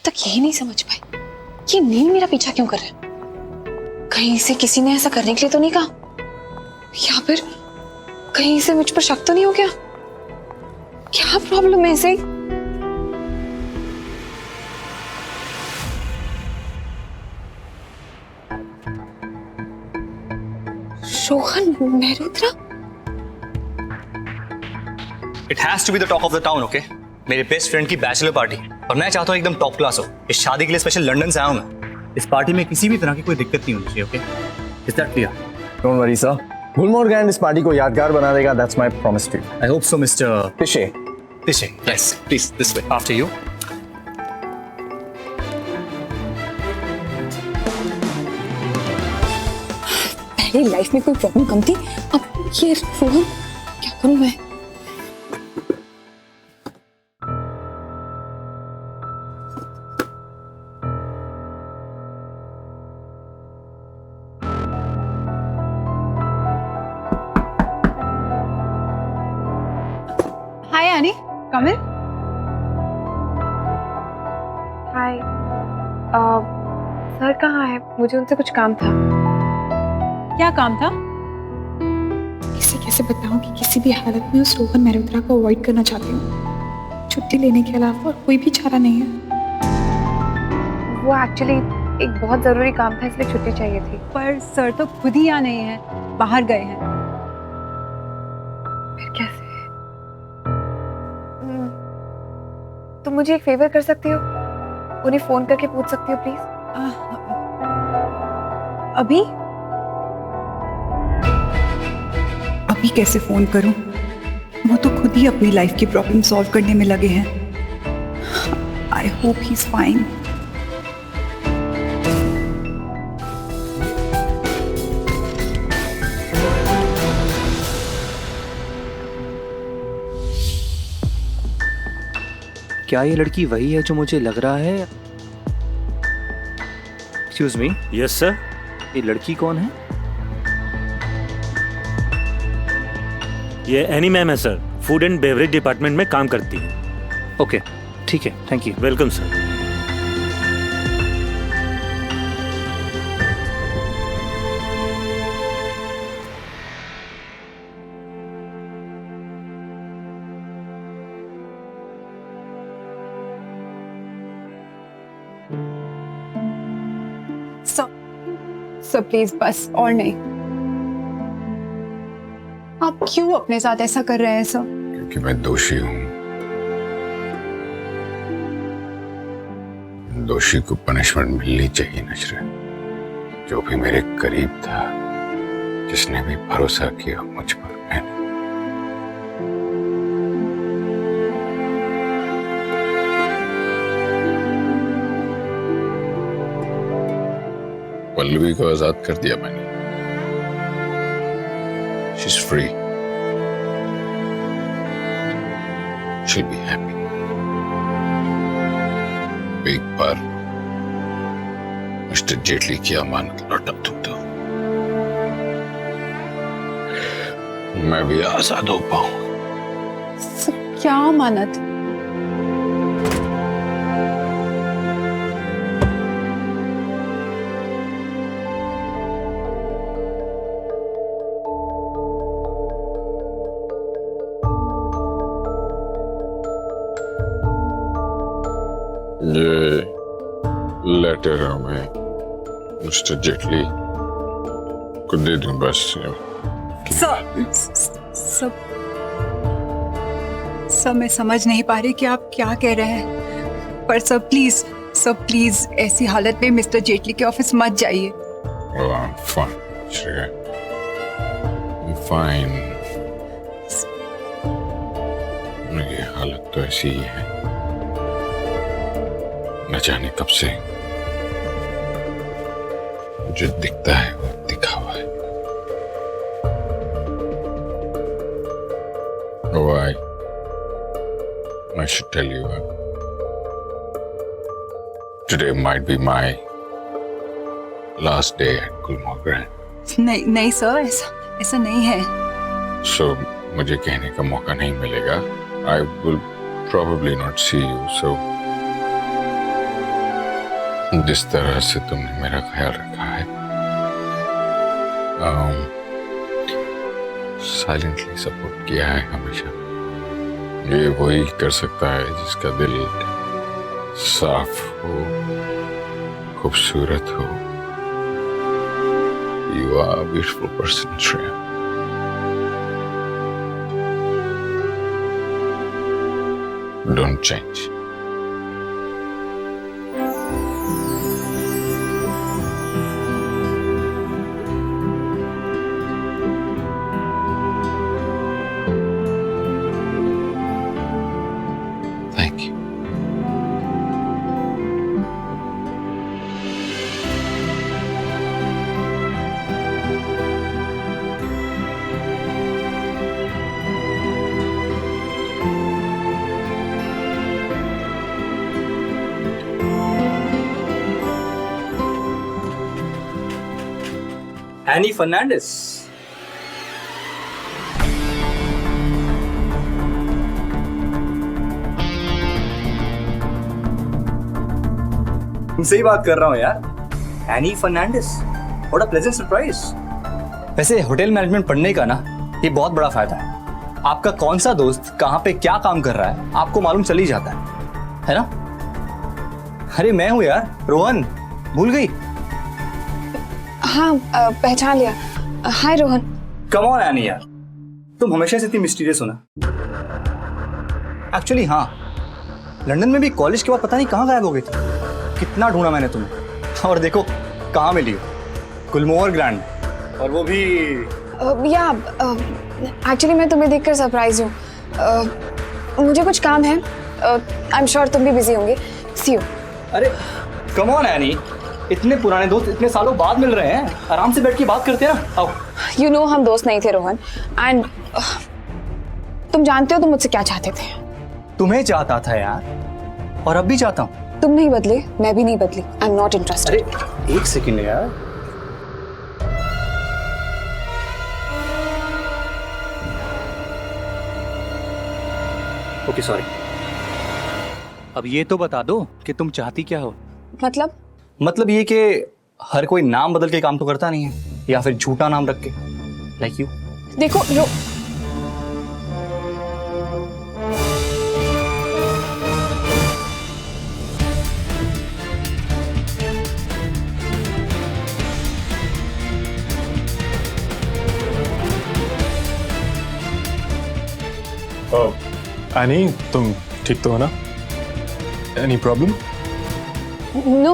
तक यही नहीं समझ पाई कि नील मेरा पीछा क्यों कर रहा है। कहीं से किसी ने ऐसा करने के लिए तो नहीं कहा, या फिर कहीं से मुझ पर शक तो नहीं हो गया। क्या प्रॉब्लम है इसे? Rohan Mehrotra? It has to be the talk of the town, okay? मेरे बेस्ट फ्रेंड की बैचलर पार्टी और मैं चाहता हूँ एकदम टॉप क्लास हो। इस शादी के लिए स्पेशल लंदन से आया हूँ मैं। इस पार्टी में किसी भी तरह की कोई दिक्कत नहीं होनी चाहिए, okay? Is that clear? Don't worry sir, Gulmohar grand इस पार्टी को यादगार बना देगा। That's my promise to you. I hope so mister Pishe. Pishe, yes please this way, after you. पहले लाइफ में कोई प्रॉब्लम कम थी, अब ये रोहन, क्या करूं मैं? हाय आनी, कम इन। हाय। सर कहाँ है? मुझे उनसे कुछ काम था। क्या काम था? इसे कैसे बताऊं कि किसी भी हालत में उस रोहन मेहरोत्रा को अवॉइड करना चाहती हूँ। छुट्टी लेने के अलावा और कोई भी चारा नहीं है। वो एक्चुअली एक बहुत जरूरी काम था, इसलिए छुट्टी चाहिए थी। पर सर तो खुद ही यहाँ नहीं है, बाहर गए हैं। फिर कैसे? तुम मुझे एक फेवर कर सकती हो? उन्हें फोन करके पूछ सकती हो प्लीज? अभी? अभी कैसे फोन करूं? वो तो खुद ही अपनी लाइफ की प्रॉब्लम सॉल्व करने में लगे हैं। I hope he is fine. क्या ये लड़की वही है जो मुझे लग रहा है? Excuse me. Yes sir. ये लड़की कौन है? ये एनी मैम है sir, food and beverage department में काम करती है। ओके, ठीक है, thank you. Welcome sir. Sir please बस और नहीं। आप क्यों अपने साथ ऐसा कर रहे हैं सर? क्योंकि मैं दोषी हूं। दोषी को पनिशमेंट मिलनी चाहिए नजरे। जो भी मेरे करीब था, जिसने भी भरोसा किया मुझ पर, मैंने पल्लवी को आजाद कर दिया मैंने। She's free. She'll be happy. एक बार मिस्टर जेटली की अमानत लौटा दूं तो मैं भी आजाद हो पाऊं। सर क्या अमानत? ये लेटर मैं मिस्टर जेटली को दे दूं बस। सर मैं समझ नहीं पा रही कि आप क्या कह रहे हैं, पर सर प्लीज ऐसी हालत में मिस्टर जेटली के ऑफिस मत जाइए। Oh, I'm fine. Sure. I'm fine. मेरी हालत तो ऐसी ही है, न जाने कब से जो दिखता है वो दिखावा है। Oh, I should tell you, today might be my last day at Gulmohar Grand. नहीं सर, ऐसा नहीं है। So मुझे कहने का मौका नहीं मिलेगा। I will probably not see you. So जिस तरह से तुमने मेरा ख्याल रखा है, साइलेंटली सपोर्ट किया है हमेशा, ये वही कर सकता है जिसका दिल साफ हो, खूबसूरत हो। You are a beautiful person, Shreya. Don't change. Thank you. Annie Fernandes. तुमसे ही बात कर रहा हूँ यार, Annie Fernandes. What a pleasant surprise. वैसे होटल मैनेजमेंट पढ़ने का ना ये बहुत बड़ा फायदा है। आपका कौन सा दोस्त कहाँ पे क्या काम कर रहा है आपको मालूम चल ही जाता है ना? अरे मैं हूँ यार, रोहन। भूल गई? हाँ पहचान लिया। हाय रोहन। कम ऑन एनी यार, तुम हमेशा से इतनी मिस्टीरियस हो ना। एक्चुअली हाँ, लंदन में भी कॉलेज के बाद पता नहीं कहाँ गायब हो गई थी। कितना ढूंढा मैंने तुम्हें, और देखो कहाँ मिली हो, गुलमोहर ग्रैंड, और वो भी या एक्चुअली मैं तुम्हें देखकर सरप्राइज हूँ। मुझे कुछ काम है। आई एम श्योर तुम भी बिजी होंगे। सी यू। अरे कम ऑन एनी, इतने पुराने दोस्त इतने सालों बाद मिल रहे हैं, आराम से बैठ के बात करते हैं ना। आओ। यू नो हम दोस्त नहीं थे रोहन, एंड तुम जानते हो तुम मुझसे क्या चाहते थे। तुम्हें चाहता था यार, और अब भी चाहता हूँ। तुम नहीं बदले, मैं भी नहीं बदली। I am not interested. अरे एक सेकेंड यार। Okay sorry. अब ये तो बता दो कि तुम चाहती क्या हो। मतलब ये कि हर कोई नाम बदल के काम तो करता नहीं है, या फिर झूठा नाम रख के, लाइक यू। देखो एनी, तुम ठीक तो हो ना? Any problem? No,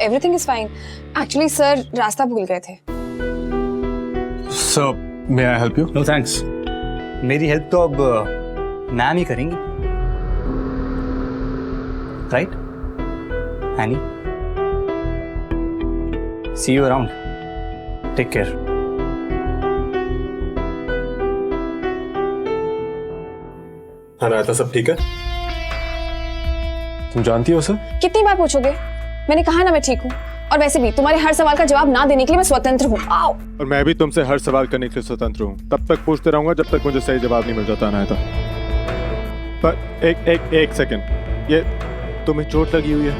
everything is fine. Actually sir रास्ता भूल गए थे। Sir, may I help you? No thanks, मेरी हेल्प तो अब मैम ही करेंगी, right Annie? See you around, take care. Anaita सब ठीक है? तुम जानती हो सर? कितनी बार पूछोगे? मैंने कहा ना मैं ठीक हूँ। और वैसे भी तुम्हारे हर सवाल का जवाब ना देने के लिए मैं स्वतंत्र हूँ। आओ। और मैं भी तुमसे हर सवाल करने के लिए स्वतंत्र हूँ। तब तक पूछते रहूंगा जब तक मुझे सही जवाब नहीं मिल जाता अनायता। पर एक सेकंड, ये तुम्हें चोट लगी हुई है?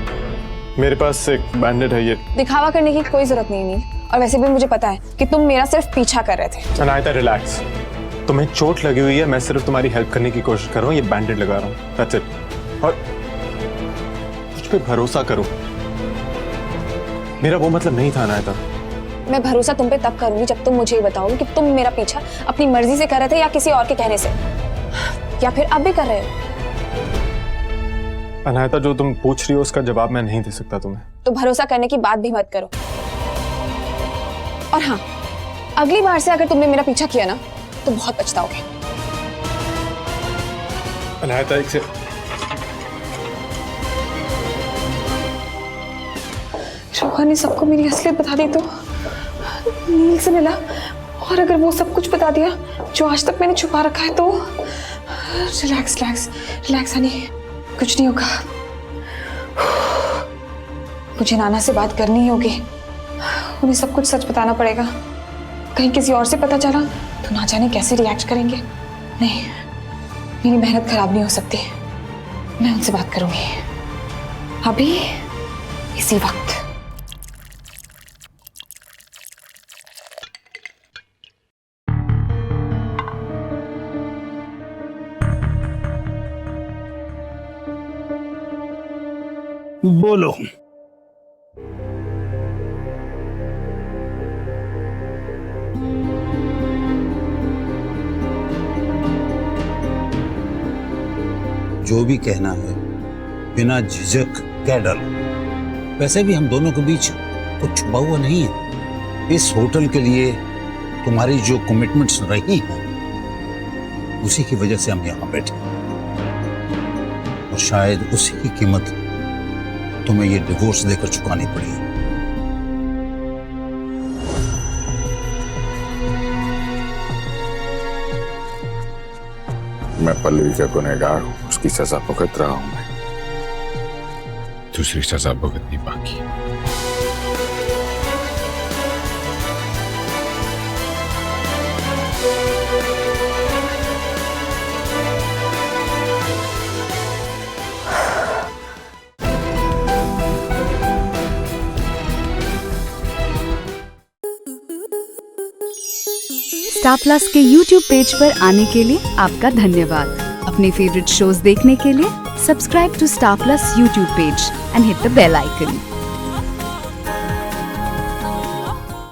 मेरे पास एक बैंडेड है, ये। दिखावा करने की कोई जरूरत नहीं नील, और वैसे भी मुझे पता है कि तुम मेरा सिर्फ पीछा कर रहे थे। अनायता रिलैक्स, तुम्हें चोट लगी हुई है, मैं सिर्फ तुम्हारी हेल्प करने की कोशिश कर रहा हूँ, ये बैंडेड लगा रहा हूँ, दैट्स इट। और मुझ पे भरोसा करो, मेरा वो मतलब नहीं था अनायता। मैं भरोसा तुम पे तब करूंगी जब तुम मुझे ये बताओगे कि तुम मेरा पीछा अपनी मर्जी से कर रहे थे या किसी और के कहने से, या फिर अब भी कर रहे हो। अनायता, जो तुम पूछ रही हो उसका जवाब मैं नहीं दे सकता तुम्हें। तो भरोसा करने की बात भी मत करो। और हाँ, अगली बार से अगर तुमने मेरा पीछा किया ना तो बहुत पछताओगे। अनायता, एक से रोहन ने सबको मेरी असलियत बता दी तो नील से मिला, और अगर वो सब कुछ बता दिया जो आज तक मैंने छुपा रखा है तो रिलैक्स रिलैक्स रिलैक्स हनी, कुछ नहीं होगा। मुझे नाना से बात करनी ही होगी, उन्हें सब कुछ सच बताना पड़ेगा। कहीं किसी और से पता चला तो ना जाने कैसे रिएक्ट करेंगे। नहीं, मेरी मेहनत खराब नहीं हो सकती। मैं उनसे बात करूंगी। अभी इसी वक्त। बोलो। जो भी कहना है बिना झिझक कह डालो। वैसे भी हम दोनों के बीच कुछ छुपा हुआ नहीं है। इस होटल के लिए तुम्हारी जो कमिटमेंट्स रही हैं उसी की वजह से हम यहाँ बैठे हैं। और शायद उसी की कीमत तुम्हें ये डिवोर्स देकर चुकानी पड़ी। मैं पल्लवी का गुनहगार हूं, उसकी सजा भुगत रहा हूं। मैं दूसरी सजा भुगतनी बाकी। स्टार प्लस के YouTube पेज पर आने के लिए आपका धन्यवाद। अपने फेवरेट शोज देखने के लिए subscribe to Star Plus YouTube page and hit the bell icon.